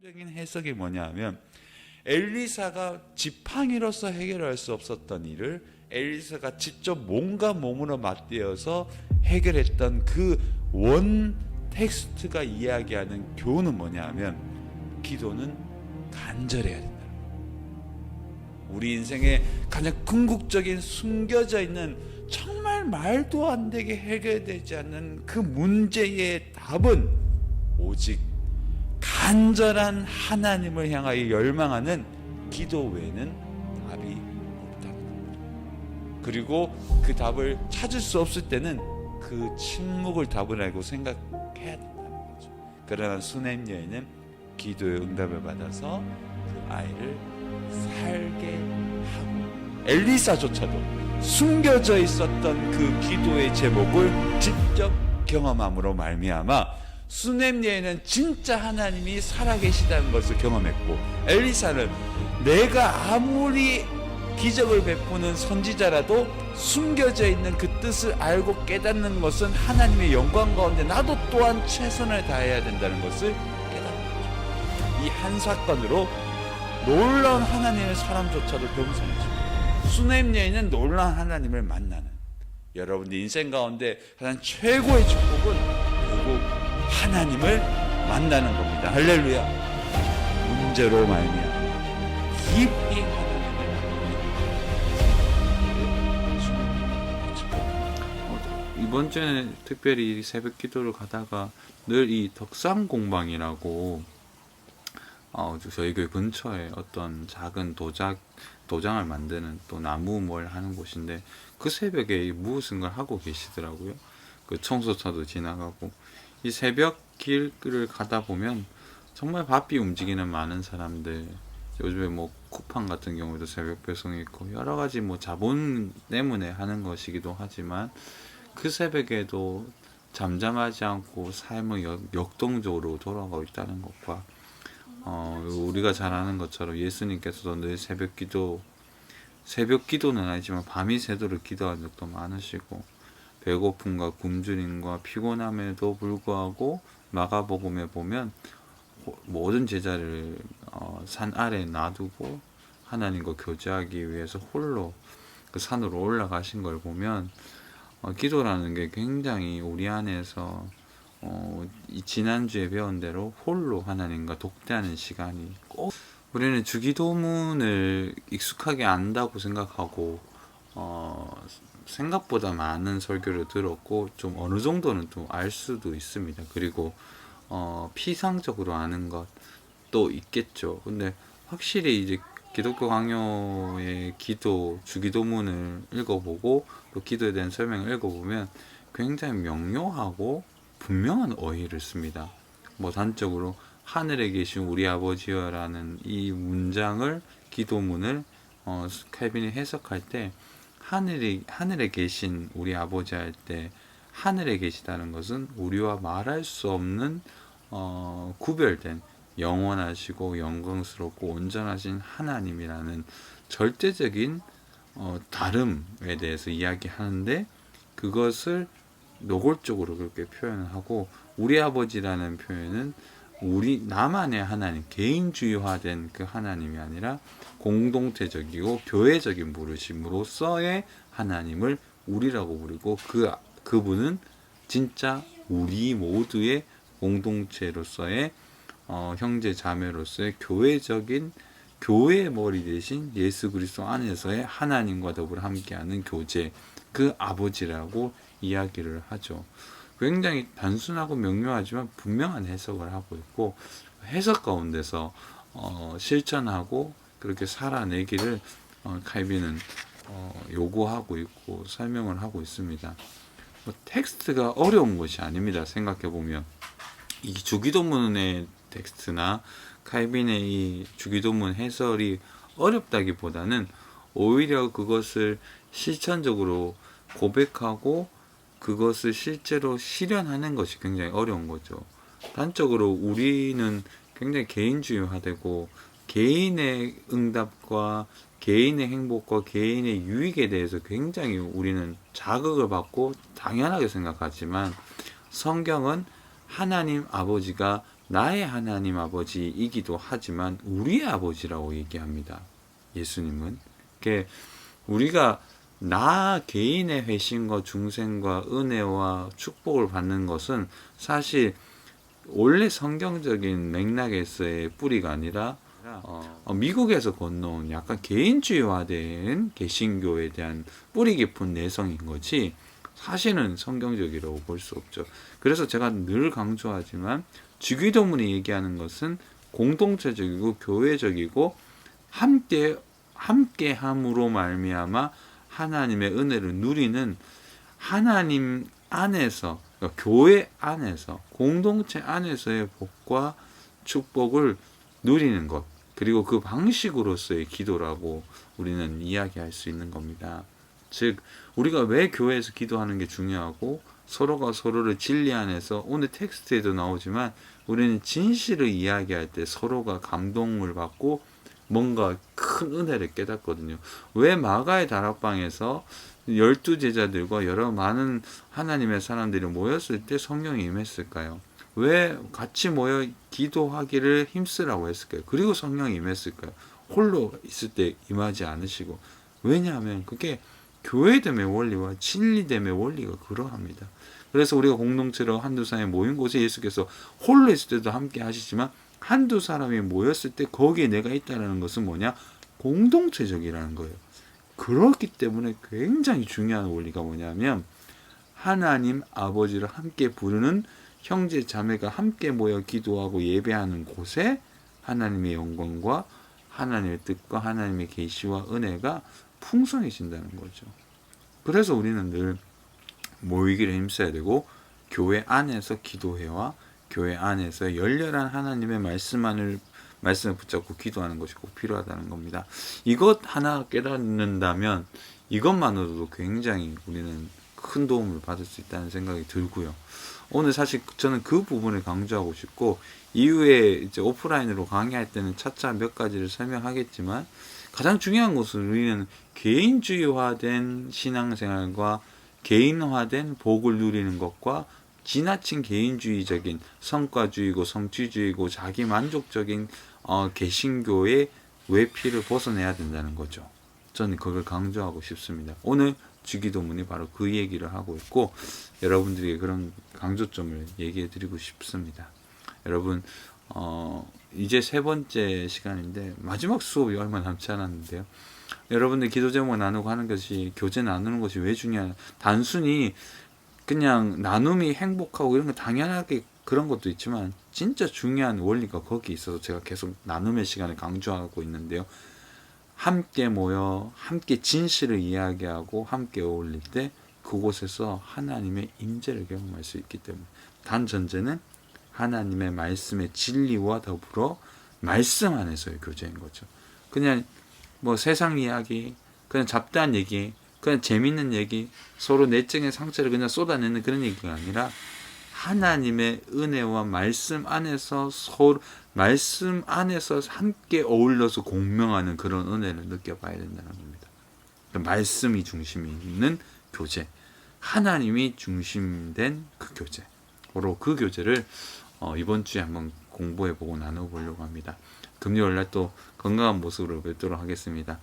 적인 해석이 뭐냐면 엘리사가 지팡이로서 해결할 수 없었던 일을 엘리사가 직접 몸과 몸으로 맞대어서 해결했던 그 원 텍스트가 이야기하는 교훈은 뭐냐면 기도는 간절해야 된다. 우리 인생의 가장 궁극적인 숨겨져 있는 정말 말도 안 되게 해결되지 않는 그 문제의 답은 오직 간절한 하나님을 향하여 열망하는 기도 외에는 답이 없다는 겁니다. 그리고 그 답을 찾을 수 없을 때는 그 침묵을 답을 알고 생각해야 된다는 거죠. 그러나 수넴 여인은 기도의 응답을 받아서 그 아이를 살게 하고 엘리사조차도 숨겨져 있었던 그 기도의 제목을 직접 경험함으로 말미암아 수넴 여인은 진짜 하나님이 살아계시다는 것을 경험했고, 엘리사는 내가 아무리 기적을 베푸는 선지자라도 숨겨져 있는 그 뜻을 알고 깨닫는 것은 하나님의 영광 가운데 나도 또한 최선을 다해야 된다는 것을 깨닫는 거죠. 이 한 사건으로 놀라운 하나님의 사람조차도 겸손해집니다. 수넴 여인은 놀라운 하나님을 만나는, 여러분 인생 가운데 가장 최고의 축복은 결국 하나님을 만나는 겁니다. 할렐루야. 문제로 말미암아 깊이 하나님을 만나는. 이번 주에 특별히 새벽 기도를 가다가 늘 이 덕상 공방이라고 저희 교회 근처에 어떤 작은 도장을 만드는 또 나무 뭘 하는 곳인데, 그 새벽에 무엇인가 하고 계시더라고요. 그 청소차도 지나가고, 이 새벽 길을 가다 보면 정말 바삐 움직이는 많은 사람들, 요즘에 뭐 쿠팡 같은 경우에도 새벽 배송이 있고 여러 가지 뭐 자본 때문에 하는 것이기도 하지만, 그 새벽에도 잠잠하지 않고 삶의 역동적으로 돌아가고 있다는 것과 우리가 잘 아는 것처럼 예수님께서도 늘 새벽 기도는 아니지만 밤이 새도록 기도한 적도 많으시고, 배고픔과 굶주림과 피곤함에도 불구하고 마가복음에 보면 모든 제자를 산 아래에 놔두고 하나님과 교제하기 위해서 홀로 그 산으로 올라가신 걸 보면, 기도라는 게 굉장히 우리 안에서 이 지난주에 배운 대로 홀로 하나님과 독대하는 시간이 꼭, 우리는 주기도문을 익숙하게 안다고 생각하고 생각보다 많은 설교를 들었고 좀 어느 정도는 또 알 수도 있습니다. 그리고 피상적으로 아는 것도 있겠죠. 근데 확실히 이제 기독교 강요의 주기도문을 읽어보고 또 기도에 대한 설명을 읽어보면 굉장히 명료하고 분명한 어휘를 씁니다. 뭐 단적으로 하늘에 계신 우리 아버지여라는 이 문장을, 기도문을 칼빈이 해석할 때 하늘에 계신 우리 아버지 할 때, 하늘에 계시다는 것은 우리와 말할 수 없는 구별된 영원하시고 영광스럽고 온전하신 하나님이라는 절대적인 다름에 대해서 이야기하는데, 그것을 노골적으로 그렇게 표현하고, 우리 아버지라는 표현은 나만의 하나님, 개인주의화된 그 하나님이 아니라 공동체적이고 교회적인 부르심으로서의 하나님을 우리라고 부르고, 그분은 진짜 우리 모두의 공동체로서의 형제 자매로서의 교회의 머리 대신 예수 그리스도 안에서의 하나님과 더불어 함께하는 교제, 그 아버지라고 이야기를 하죠. 굉장히 단순하고 명료하지만 분명한 해석을 하고 있고, 해석 가운데서 실천하고 그렇게 살아내기를 칼빈은 요구하고 있고 설명을 하고 있습니다. 텍스트가 어려운 것이 아닙니다. 생각해보면 이 주기도문의 텍스트나 칼빈의 이 주기도문 해설이 어렵다기보다는 오히려 그것을 실천적으로 고백하고 그것을 실제로 실현하는 것이 굉장히 어려운 거죠. 단적으로 우리는 굉장히 개인주의화되고 개인의 응답과 개인의 행복과 개인의 유익에 대해서 굉장히 우리는 자극을 받고 당연하게 생각하지만, 성경은 하나님 아버지가 나의 하나님 아버지이기도 하지만 우리의 아버지라고 얘기합니다. 예수님은. 우리가 나 개인의 회심과 중생과 은혜와 축복을 받는 것은 사실 원래 성경적인 맥락에서의 뿌리가 아니라 미국에서 건너온 약간 개인주의화된 개신교에 대한 뿌리 깊은 내성인 거지 사실은 성경적이라고 볼 수 없죠. 그래서 제가 늘 강조하지만 주기도문이 얘기하는 것은 공동체적이고 교회적이고 함께함으로 말미암아 하나님의 은혜를 누리는 하나님 안에서 그러니까 교회 안에서 공동체 안에서의 복과 축복을 누리는 것 그리고 그 방식으로서의 기도라고 우리는 이야기할 수 있는 겁니다. 즉 우리가 왜 교회에서 기도하는 게 중요하고 서로가 서로를 진리 안에서 오늘 텍스트에도 나오지만 우리는 진실을 이야기할 때 서로가 감동을 받고 뭔가 큰 은혜를 깨닫거든요. 왜 마가의 다락방에서 12제자들과 여러 많은 하나님의 사람들이 모였을 때 성령이 임했을까요? 왜 같이 모여 기도하기를 힘쓰라고 했을까요? 그리고 성령이 임했을까요? 홀로 있을 때 임하지 않으시고. 왜냐하면 그게 교회됨의 원리와 진리됨의 원리가 그러합니다. 그래서 우리가 공동체로 한두 사람이 모인 곳에 예수께서 홀로 있을 때도 함께 하시지만 한두 사람이 모였을 때 거기에 내가 있다는 것은 뭐냐? 공동체적이라는 거예요. 그렇기 때문에 굉장히 중요한 원리가 뭐냐면 하나님 아버지를 함께 부르는 형제 자매가 함께 모여 기도하고 예배하는 곳에 하나님의 영광과 하나님의 뜻과 하나님의 계시와 은혜가 풍성해진다는 거죠. 그래서 우리는 늘 모이기를 힘써야 되고 교회 안에서 기도회와 교회 안에서 열렬한 하나님의 말씀을 붙잡고 기도하는 것이 꼭 필요하다는 겁니다. 이것 하나 깨닫는다면 이것만으로도 굉장히 우리는 큰 도움을 받을 수 있다는 생각이 들고요. 오늘 사실 저는 그 부분을 강조하고 싶고 이후에 이제 오프라인으로 강의할 때는 차차 몇 가지를 설명하겠지만 가장 중요한 것은 우리는 개인주의화된 신앙생활과 개인화된 복을 누리는 것과 지나친 개인주의적인 성과주의고 성취주의고 자기 만족적인 개신교의 외피를 벗어내야 된다는 거죠. 저는 그걸 강조하고 싶습니다. 오늘 주기도문이 바로 그 얘기를 하고 있고 여러분들에게 그런 강조점을 얘기해 드리고 싶습니다. 여러분 이제 3번째 시간인데 마지막 수업이 얼마 남지 않았는데요. 여러분들 기도 제목 나누고 하는 것이 교제 나누는 것이 왜 중요하냐? 단순히 그냥 나눔이 행복하고 이런 거 당연하게 그런 것도 있지만 진짜 중요한 원리가 거기 있어서 제가 계속 나눔의 시간을 강조하고 있는데요. 함께 모여 함께 진실을 이야기하고 함께 어울릴 때 그곳에서 하나님의 임재를 경험할 수 있기 때문에 단 전제는 하나님의 말씀의 진리와 더불어 말씀 안에서의 교제인 거죠. 그냥 뭐 세상 이야기, 그냥 잡다한 얘기, 그냥 재밌는 얘기, 서로 내적인 상처를 그냥 쏟아내는 그런 얘기가 아니라 하나님의 은혜와 말씀 안에서 서로 말씀 안에서 함께 어울려서 공명하는 그런 은혜를 느껴봐야 된다는 겁니다. 말씀이 중심이 있는 교제, 하나님이 중심된 그 교제, 바로 그 교제를 이번 주에 한번 공부해보고 나눠보려고 합니다. 금요일날 또 건강한 모습으로 뵙도록 하겠습니다.